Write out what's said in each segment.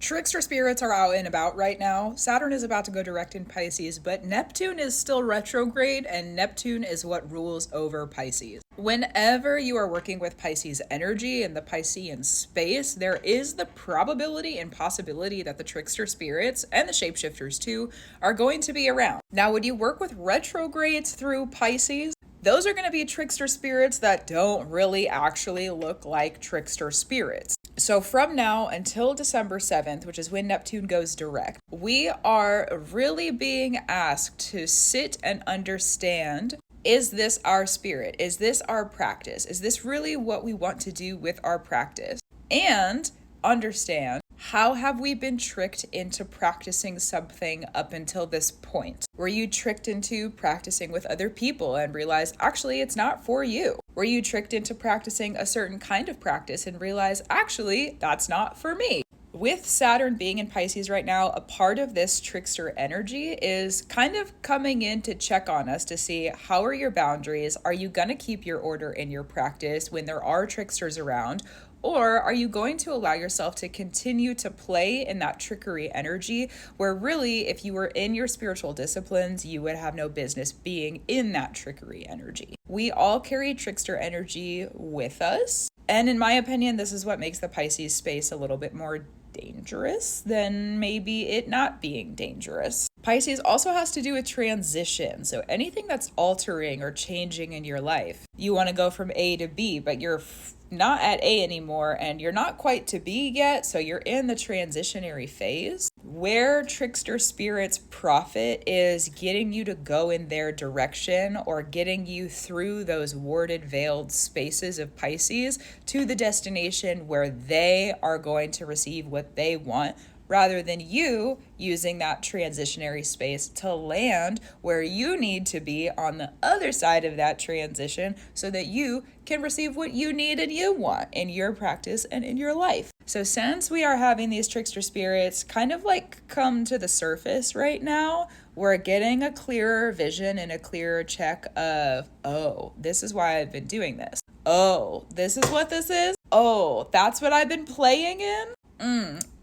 Trickster spirits are out and about right now. Saturn is about to go direct in Pisces, but Neptune is still retrograde, and Neptune is what rules over Pisces. Whenever you are working with Pisces energy in the Piscean space, there is the probability and possibility that the trickster spirits, and the shapeshifters too, are going to be around. Now, when you work with retrogrades through Pisces, those are going to be trickster spirits that don't really actually look like trickster spirits. So from now until December 7th, which is when Neptune goes direct, we are really being asked to sit and understand, is this our spirit? Is this our practice? Is this really what we want to do with our practice? And understand, how have we been tricked into practicing something up until this point? Were you tricked into practicing with other people and realized actually it's not for you? Were you tricked into practicing a certain kind of practice and realized actually that's not for me? With Saturn being in Pisces right now, a part of this trickster energy is kind of coming in to check on us to see, how are your boundaries? Are you going to keep your order in your practice when there are tricksters around? Or are you going to allow yourself to continue to play in that trickery energy where really, if you were in your spiritual disciplines, you would have no business being in that trickery energy? We all carry trickster energy with us. And in my opinion, this is what makes the Pisces space a little bit more dangerous than maybe it not being dangerous. Pisces also has to do with transition. So anything that's altering or changing in your life, you want to go from A to B, but you're not at A anymore and you're not quite to B yet, so you're in the transitionary phase. Where trickster spirits profit is getting you to go in their direction or getting you through those warded, veiled spaces of Pisces to the destination where they are going to receive what they want, rather than you using that transitionary space to land where you need to be on the other side of that transition so that you can receive what you need and you want in your practice and in your life. So since we are having these trickster spirits kind of like come to the surface right now, we're getting a clearer vision and a clearer check of, oh, this is why I've been doing this. Oh, this is what this is. Oh, that's what I've been playing in.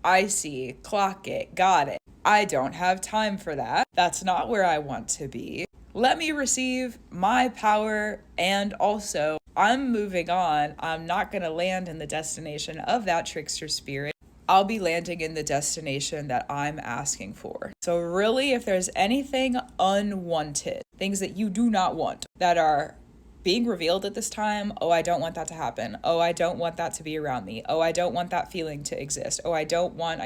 I see. Clock it. Got it. I don't have time for that. That's not where I want to be. Let me receive my power, and also I'm moving on. I'm not going to land in the destination of that trickster spirit. I'll be landing in the destination that I'm asking for. So really, if there's anything unwanted, things that you do not want that are being revealed at this time, oh, I don't want that to happen. Oh, I don't want that to be around me. Oh, I don't want that feeling to exist. Oh, I don't want.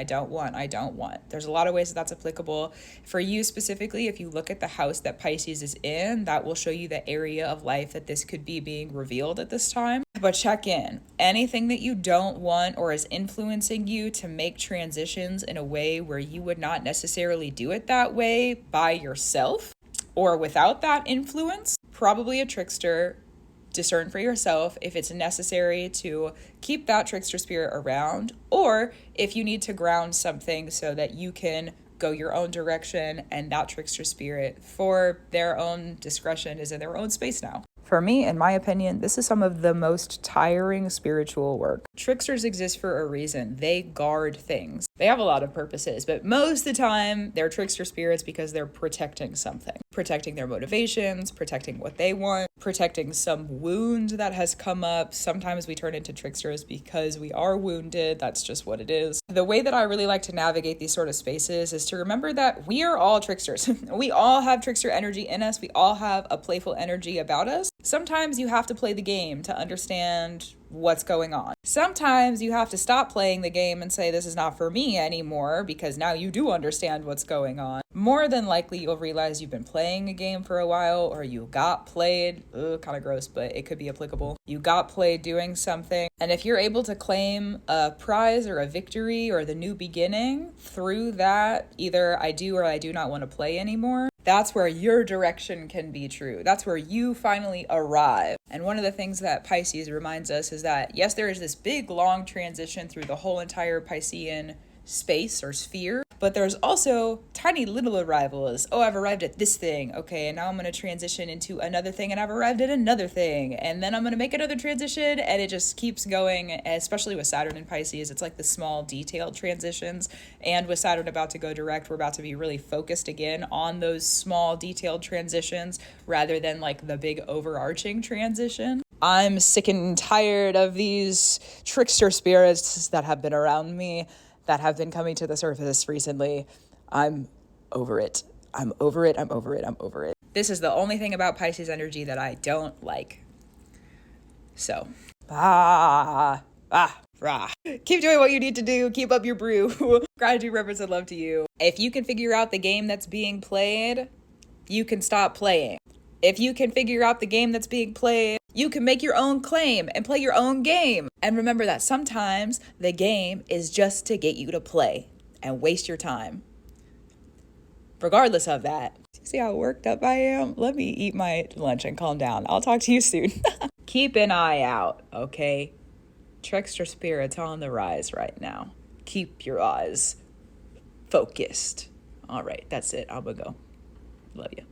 There's a lot of ways that that's applicable. For you specifically, if you look at the house that Pisces is in, that will show you the area of life that this could be being revealed at this time. But check in. Anything that you don't want or is influencing you to make transitions in a way where you would not necessarily do it that way by yourself or without that influence, probably a trickster. Discern for yourself if it's necessary to keep that trickster spirit around, or if you need to ground something so that you can go your own direction and that trickster spirit, for their own discretion, is in their own space now. For me, in my opinion, this is some of the most tiring spiritual work. Tricksters exist for a reason. They guard things. They have a lot of purposes, but most of the time, they're trickster spirits because they're protecting something. Protecting their motivations, protecting what they want, protecting some wound that has come up. Sometimes we turn into tricksters because we are wounded. That's just what it is. The way that I really like to navigate these sort of spaces is to remember that we are all tricksters. We all have trickster energy in us. We all have a playful energy about us. Sometimes you have to play the game to understand what's going on. Sometimes you have to stop playing the game and say, this is not for me anymore, because now you do understand what's going on. More than likely, you'll realize you've been playing a game for a while, or you got played. Kind of gross, but it could be applicable. You got played doing something. And if you're able to claim a prize or a victory or the new beginning through that, either I do or I do not want to play anymore, that's where your direction can be true. That's where you finally arrive. And one of the things that Pisces reminds us is that, yes, there is this big, long transition through the whole entire Piscean space or sphere, But there's also tiny little arrivals. Oh, I've arrived at this thing. Okay, and now I'm going to transition into another thing, and I've arrived at another thing. And then I'm going to make another transition, and it just keeps going, especially with Saturn and Pisces. It's like the small, detailed transitions. And with Saturn about to go direct, we're about to be really focused again on those small, detailed transitions rather than like the big overarching transition. I'm sick and tired of these trickster spirits that have been around me, that have been coming to the surface recently. I'm over it. I'm over it. I'm over it. I'm over it. This is the only thing about Pisces energy that I don't like. So, keep doing what you need to do. Keep up your brew. Gratitude, reverence, and love to you. If you can figure out the game that's being played, you can stop playing. If you can figure out the game that's being played, you can make your own claim and play your own game. And remember that sometimes the game is just to get you to play and waste your time. Regardless of that. See how worked up I am? Let me eat my lunch and calm down. I'll talk to you soon. Keep an eye out, okay? Trickster spirits on the rise right now. Keep your eyes focused. All right, that's it. I'm gonna go. Love you.